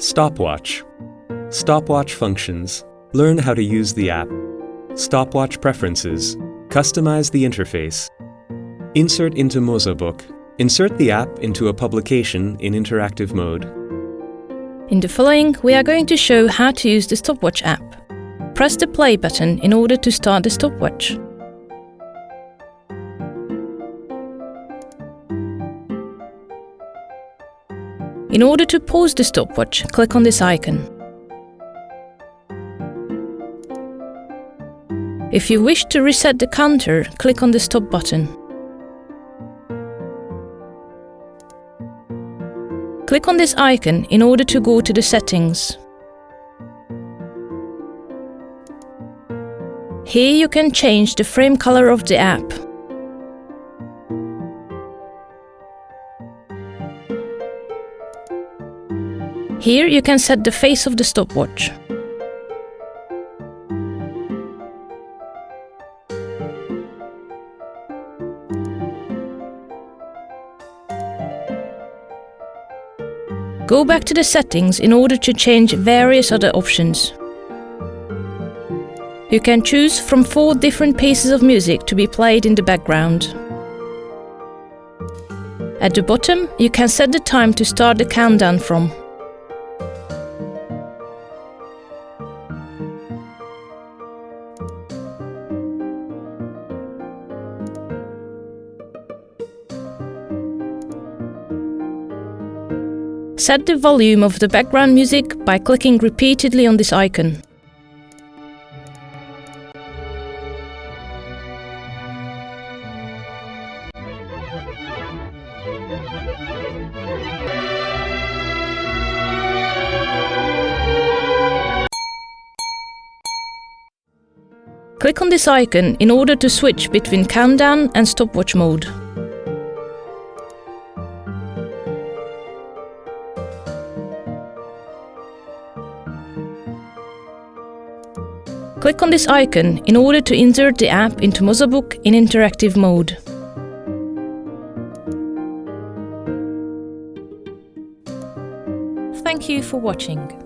Stopwatch. Stopwatch functions. Learn how to use the app. Stopwatch preferences. Customize the interface. Insert into mozaBook. Insert the app into a publication in interactive mode. In the following, we are going to show how to use the Stopwatch app. Press the play button in order to start the stopwatch. In order to pause the stopwatch, click on this icon. If you wish to reset the counter, click on the stop button. Click on this icon in order to go to the settings. Here you can change the frame color of the app. Here you can set the face of the stopwatch. Go back to the settings in order to change various other options. You can choose from 4 different pieces of music to be played in the background. At the bottom, you can set the time to start the countdown from. Set the volume of the background music by clicking repeatedly on this icon. Click on this icon in order to switch between countdown and stopwatch mode. Click on this icon in order to insert the app into mozaBook in interactive mode. Thank you for watching.